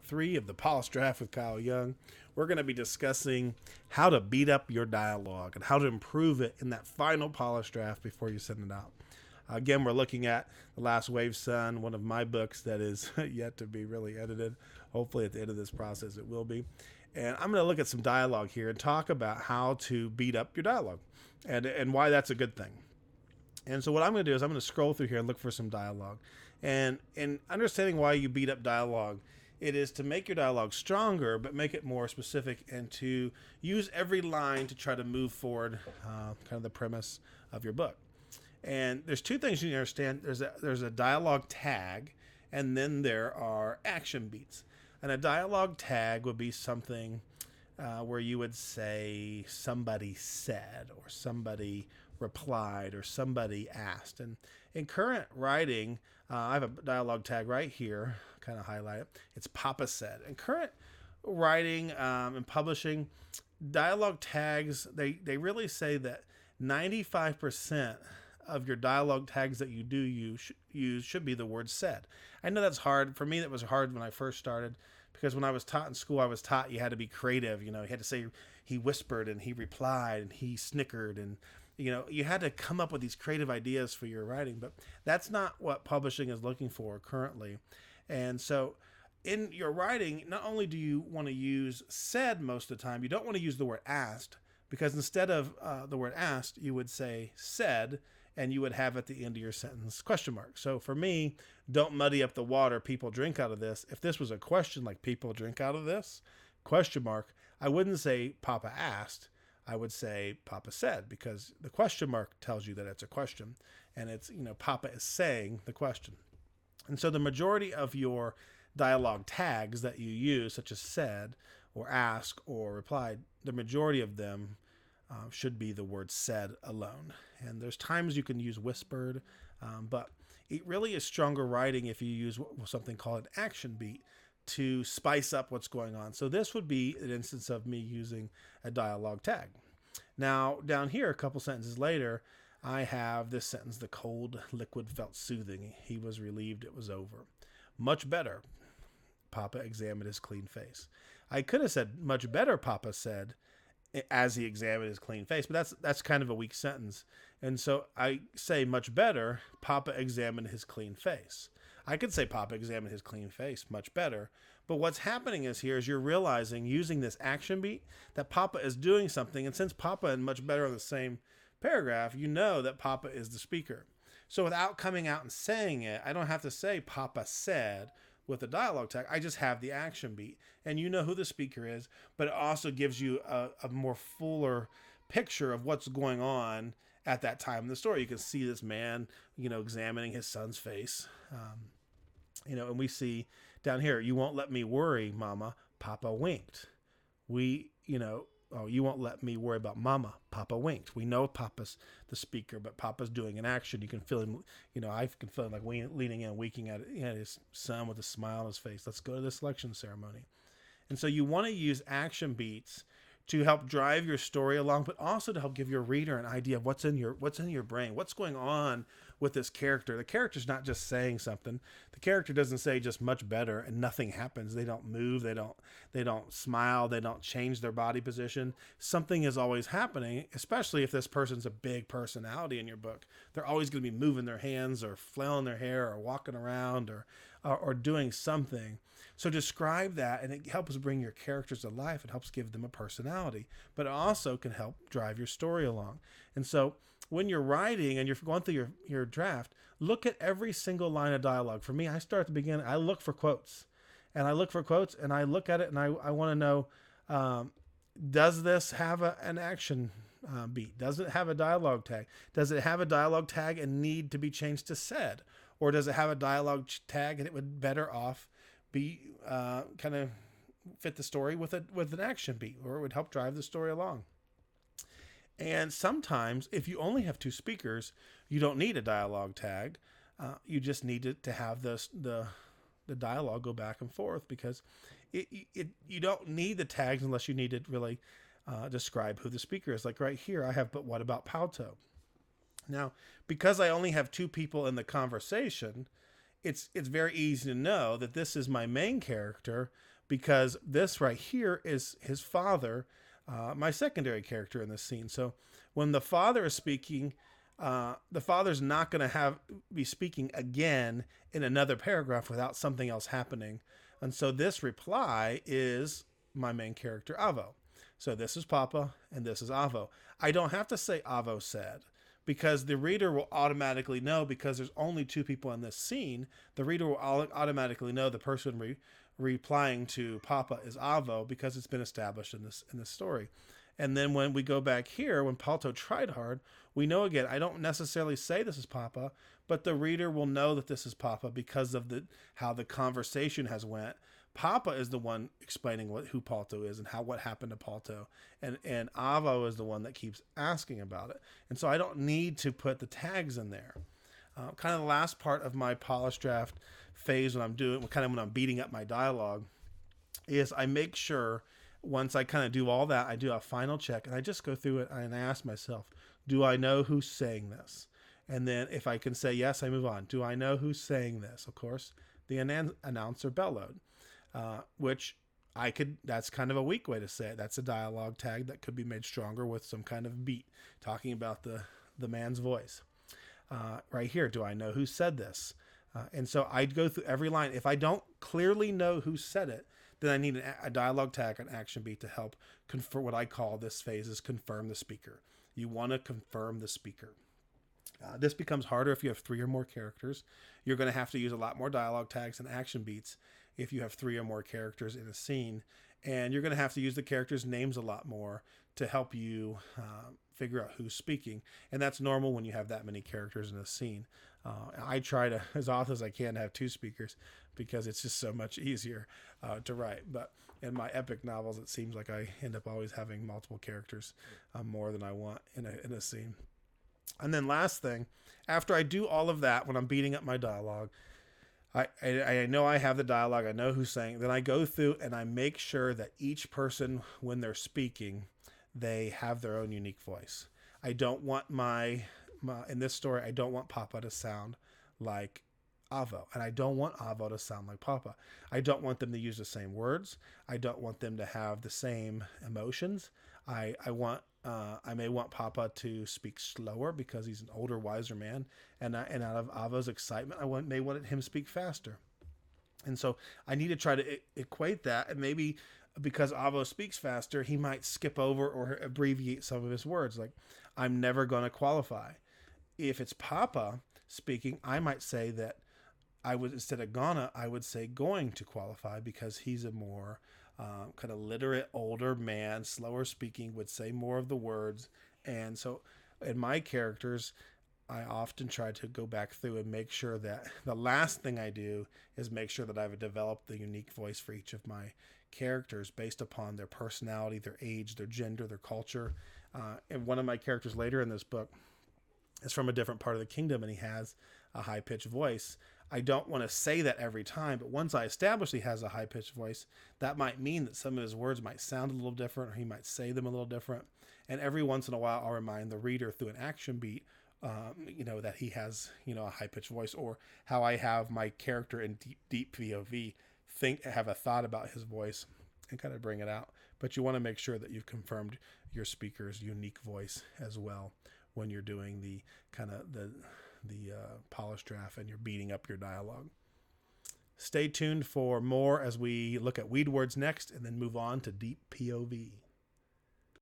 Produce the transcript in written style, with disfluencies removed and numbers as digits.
3 of the Polished Draft with Kyle Young. We're going to be discussing how to beat up your dialogue and how to improve it in that final polished draft before you send it out. Again, we're looking at The Last Wave Sun, one of my books that is yet to be really edited. Hopefully at the end of this process it will be. And I'm going to look at some dialogue here and talk about how to beat up your dialogue and why that's a good thing. And so what I'm going to do is I'm going to scroll through here and look for some dialogue. And in understanding why you beat up dialogue, it is to make your dialogue stronger, but make it more specific and to use every line to try to move forward kind of the premise of your book. And there's two things you need to understand. There's a dialogue tag, and then there are action beats. And a dialogue tag would be something where you would say somebody said or somebody replied or somebody asked. And in current writing, I have a dialogue tag right here, kind of highlight it. It's Papa said. In current writing and publishing, dialogue tags, they really say that 95% of your dialogue tags that you do use should be the word said. I know that's hard. For me, that was hard when I first started, because when I was taught in school, I was taught you had to be creative. You had to say he whispered and he replied and he snickered, and you had to come up with these creative ideas for your writing, but that's not what publishing is looking for currently. And so in your writing, not only do you want to use said most of the time, you don't want to use the word asked, because instead of the word asked, you would say said, and you would have at the end of your sentence question mark. So for me, don't muddy up the water, people drink out of this. If this was a question like people drink out of this, question mark, I wouldn't say Papa asked. I would say Papa said, because the question mark tells you that it's a question, and it's, Papa is saying the question. And so the majority of your dialogue tags that you use, such as said or ask or replied, the majority of them should be the word said alone. And there's times you can use whispered, but it really is stronger writing if you use something called an action beat to spice up what's going on. So this would be an instance of me using a dialogue tag. Now, down here, a couple sentences later, I have this sentence: the cold liquid felt soothing. He was relieved it was over. Much better. Papa examined his clean face. I could have said much better, Papa said, as he examined his clean face, but that's kind of a weak sentence. And so I say much better, Papa examined his clean face. I could say Papa examined his clean face, much better. But what's happening is you're realizing, using this action beat, that Papa is doing something. And since Papa and much better are the same paragraph, you know that Papa is the speaker. So without coming out and saying it, I don't have to say Papa said with the dialogue tag. I just have the action beat, and you know who the speaker is, but it also gives you a more fuller picture of what's going on at that time in the story. You can see this man, examining his son's face, and we see down here, you won't let me worry, Mama, Papa winked. You won't let me worry about Mama, Papa winked. We know Papa's the speaker, but Papa's doing an action. You can feel him, I can feel him like leaning in, winking at his son with a smile on his face. Let's go to the selection ceremony. And so you want to use action beats to help drive your story along, but also to help give your reader an idea of what's in your brain, what's going on with this character. The character's not just saying something. The character doesn't say just much better and nothing happens. They don't move. They don't smile. They don't change their body position. Something is always happening, especially if this person's a big personality in your book. They're always going to be moving their hands or flailing their hair or walking around or doing something. So describe that, and it helps bring your characters to life. It helps give them a personality, but it also can help drive your story along. And so when you're writing and you're going through your draft, look at every single line of dialogue. For me, I start at the beginning. I look for quotes, and I look at it, and I want to know, does this have an action beat? Does it have a dialogue tag? Does it have a dialogue tag and need to be changed to said? Or does it have a dialogue tag and it would better off be kind of fit the story with an action beat, or it would help drive the story along? And sometimes, if you only have two speakers, you don't need a dialogue tag. You just need to have the dialogue go back and forth, because you don't need the tags unless you need to really describe who the speaker is. Like right here, I have, but what about Palto? Now, because I only have two people in the conversation, it's very easy to know that this is my main character, because this right here is his father, my secondary character in this scene. So when the father is speaking, the father's not going to be speaking again in another paragraph without something else happening. And so this reply is my main character, Avo. So this is Papa and this is Avo. I don't have to say Avo said, because the reader will automatically know, because there's only two people in this scene. The reader will automatically know the person replying to Papa is Avo, because it's been established in this story. And then when we go back here, when Palto tried hard, we know again, I don't necessarily say this is Papa, but the reader will know that this is Papa because of how the conversation has went. Papa is the one explaining who Palto is and what happened to Palto, and Avo is the one that keeps asking about it. And so I don't need to put the tags in there. Kind of the last part of my polish draft phase when I'm beating up my dialogue is I make sure, once I kind of do all that, I do a final check and I just go through it and I ask myself, do I know who's saying this? And then if I can say yes, I move on. Do I know who's saying this? Of course, the announcer bellowed. Which that's kind of a weak way to say it. That's a dialogue tag that could be made stronger with some kind of beat talking about the man's voice. Right here, do I know who said this? And so I'd go through every line. If I don't clearly know who said it, then I need a dialogue tag, an action beat to help confirm. What I call this phase is confirm the speaker. You want to confirm the speaker. This becomes harder if you have 3 or more characters. You're going to have to use a lot more dialogue tags and action beats if you have 3 or more characters in a scene. And you're going to have to use the characters' names a lot more to help you figure out who's speaking. And that's normal when you have that many characters in a scene. I try to, as often as I can, have 2 speakers because it's just so much easier to write. But in my epic novels, it seems like I end up always having multiple characters, more than I want in a scene. And then last thing, after I do all of that, when I'm beating up my dialogue, I know I have the dialogue, I know who's saying, then I go through and I make sure that each person, when they're speaking, they have their own unique voice. I don't want in this story, I don't want Papa to sound like Avo, and I don't want Avo to sound like Papa. I don't want them to use the same words. I don't want them to have the same emotions. I may want Papa to speak slower because he's an older, wiser man, and out of Avo's excitement, I may want him to speak faster. And so I need to try to equate that, and maybe because Avo speaks faster, he might skip over or abbreviate some of his words, like I'm never going to qualify. If it's Papa speaking, I might say that instead of gonna, I would say going to qualify, because he's a more kind of literate older man, slower speaking, would say more of the words. And so in my characters, I often try to go back through and make sure that the last thing I do is make sure that I've developed the unique voice for each of my characters based upon their personality, their age, their gender, their culture. And one of my characters later in this book is from a different part of the kingdom, and he has a high-pitched voice. I don't want to say that every time, but once I establish he has a high-pitched voice, that might mean that some of his words might sound a little different, or he might say them a little different. And every once in a while, I'll remind the reader through an action beat, that he has, a high-pitched voice, or how I have my character in deep POV have a thought about his voice and kind of bring it out. But you want to make sure that you've confirmed your speaker's unique voice as well when you're doing the kind of the polish draft and you're beating up your dialogue. Stay tuned for more as we look at weed words next and then move on to deep POV.